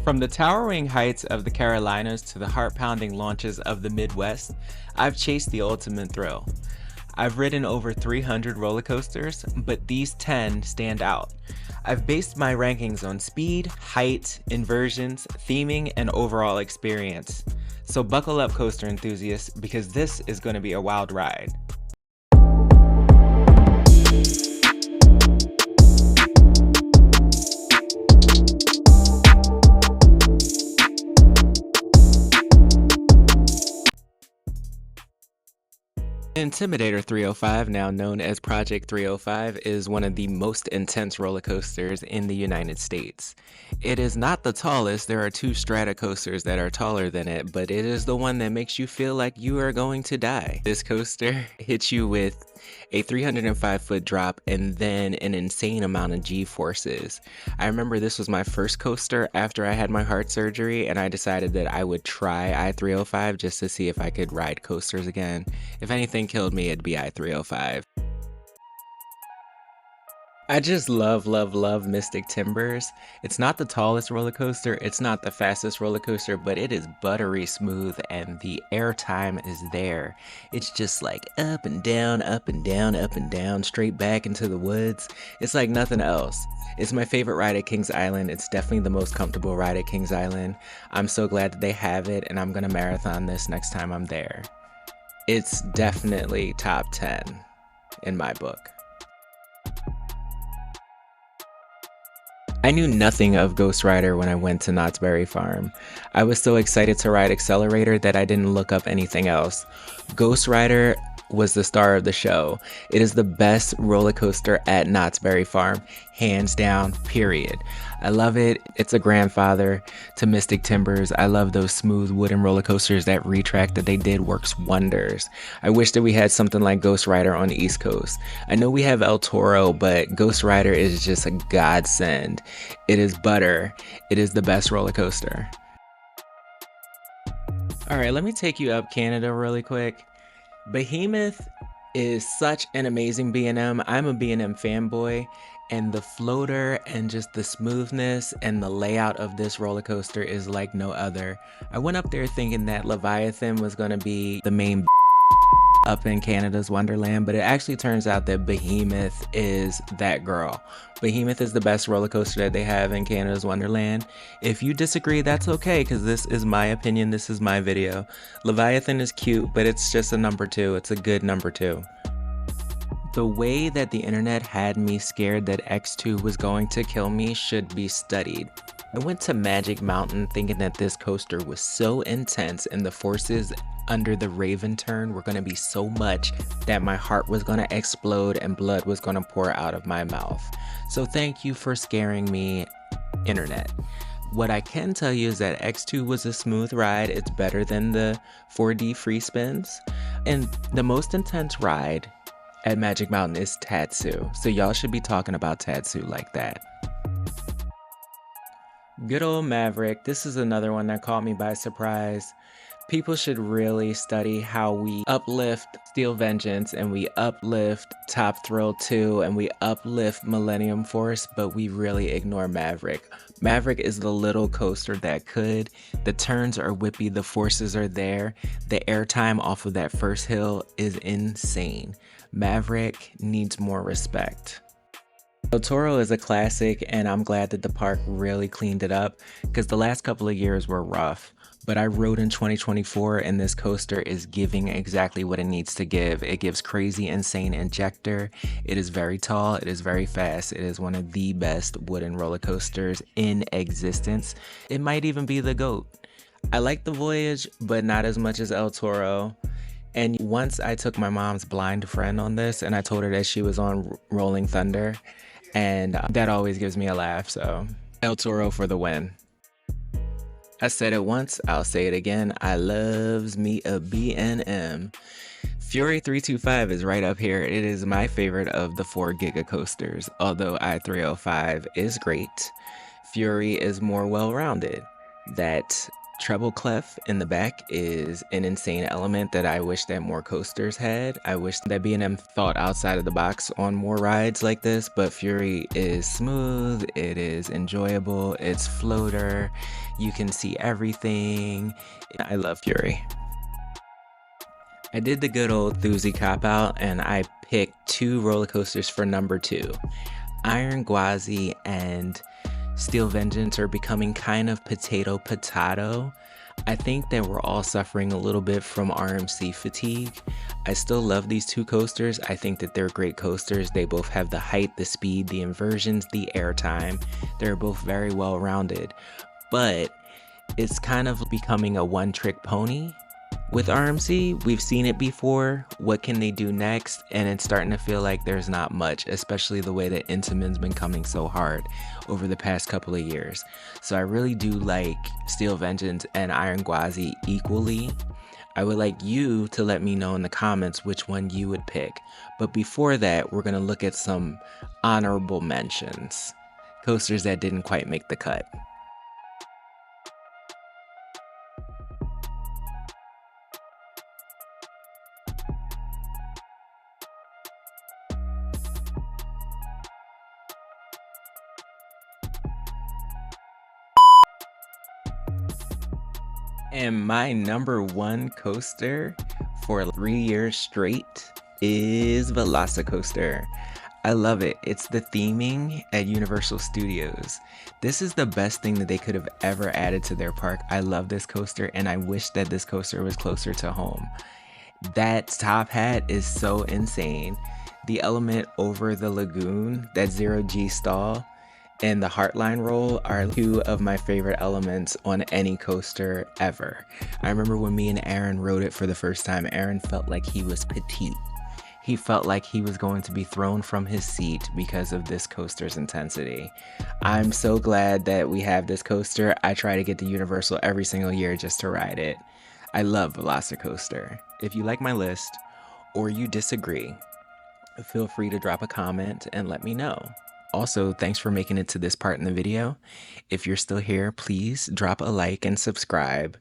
From the towering heights of the Carolinas to the heart-pounding launches of the Midwest, I've chased the ultimate thrill. I've ridden over 300 roller coasters, but these 10 stand out. I've based my rankings on speed, height, inversions, theming, and overall experience. So buckle up, coaster enthusiasts, because this is going to be a wild ride. Intimidator 305, now known as Project 305, is one of the most intense roller coasters in the United States. It is not the tallest. There are two strata coasters that are taller than it, but it is the one that makes you feel like you are going to die. This coaster hits you with a 305-foot drop and then an insane amount of G-forces. I remember this was my first coaster after I had my heart surgery, and I decided that I would try I-305 just to see if I could ride coasters again. If anything killed me, it'd be I-305. I just love Mystic Timbers. It's not the tallest roller coaster, it's not the fastest roller coaster, but it is buttery smooth and the airtime is there. It's just like up and down, up and down, up and down, straight back into the woods. It's like nothing else. It's my favorite ride at Kings Island. It's definitely the most comfortable ride at Kings Island. I'm so glad that they have it, and I'm gonna marathon this next time I'm there. It's definitely top 10 in my book. I knew nothing of Ghost Rider when I went to Knott's Berry Farm. I was so excited to ride Accelerator that I didn't look up anything else. Ghost Rider was the star of the show. It is the best roller coaster at Knott's Berry Farm, hands down, period. I love it. It's a grandfather to Mystic Timbers. I love those smooth wooden roller coasters. That retrack that they did works wonders. I wish that we had something like Ghost Rider on the East Coast. I know we have El Toro, but Ghost Rider is just a godsend. It is butter. It is the best roller coaster. All right, let me take you up Canada really quick. Behemoth is such an amazing B&M. I'm a B&M fanboy, and the floater and just the smoothness and the layout of this roller coaster is like no other. I went up there thinking that Leviathan was going to be the main up in Canada's Wonderland, but it actually turns out that Behemoth is that girl. Behemoth is the best roller coaster that they have in Canada's Wonderland. If you disagree, that's okay, because this is my opinion, this is my video. Leviathan is cute, but it's just a number 2. It's a good number 2. The way that the internet had me scared that X2 was going to kill me should be studied. I went to Magic Mountain thinking that this coaster was so intense and the forces under the Raven turn were going to be so much that my heart was going to explode and blood was going to pour out of my mouth. So thank you for scaring me, internet. What I can tell you is that X2 was a smooth ride. It's better than the 4D free spins. And the most intense ride at Magic Mountain is Tatsu. So y'all should be talking about Tatsu like that. Good old Maverick. This is another one that caught me by surprise. People should really study how we uplift Steel Vengeance and we uplift Top Thrill 2 and we uplift Millennium Force, but we really ignore Maverick. Maverick is the little coaster that could. The turns are whippy, the forces are there. The airtime off of that first hill is insane. Maverick needs more respect. El Toro is a classic, and I'm glad that the park really cleaned it up because the last couple of years were rough. But I rode in 2024 and this coaster is giving exactly what it needs to give. It gives crazy, insane injector. It is very tall. It is very fast. It is one of the best wooden roller coasters in existence. It might even be the GOAT. I like the Voyage, but not as much as El Toro. And once I took my mom's blind friend on this and I told her that she was on Rolling Thunder, and that always gives me a laugh. So El Toro for the win. I said it once, I'll say it again. I loves me a B&M. Fury 325 is right up here. It is my favorite of the 4 Giga coasters. Although I-305 is great, Fury is more well-rounded. That treble clef in the back is an insane element that I wish that more coasters had. I wish that B&M thought outside of the box on more rides like this, but Fury is smooth, it is enjoyable, it's floater. You can see everything. I love Fury. I did the good old Thuzy cop out and I picked 2 roller coasters for number 2. Iron Gwazi and Steel Vengeance are becoming kind of potato. I think that we're all suffering a little bit from RMC fatigue. I still love these 2 coasters. I think that they're great coasters. They both have the height, the speed, the inversions, the airtime. They're both very well rounded. But it's kind of becoming a one-trick pony. With RMC, we've seen it before. What can they do next? And it's starting to feel like there's not much, especially the way that Intamin's been coming so hard over the past couple of years. So I really do like Steel Vengeance and Iron Gwazi equally. I would like you to let me know in the comments which one you would pick. But before that, we're going to look at some honorable mentions. Coasters that didn't quite make the cut. And my number 1 coaster for 3 years straight is Velocicoaster. I love it. It's the theming at Universal Studios. This is the best thing that they could have ever added to their park. I love this coaster and I wish that this coaster was closer to home. That top hat is so insane. The element over the lagoon, that 0G stall, and the Heartline roll are 2 of my favorite elements on any coaster ever. I remember when me and Aaron rode it for the first time, Aaron felt like he was petite. He felt like he was going to be thrown from his seat because of this coaster's intensity. I'm so glad that we have this coaster. I try to get to Universal every single year just to ride it. I love Velocicoaster. If you like my list or you disagree, feel free to drop a comment and let me know. Also, thanks for making it to this part in the video. If you're still here, please drop a like and subscribe.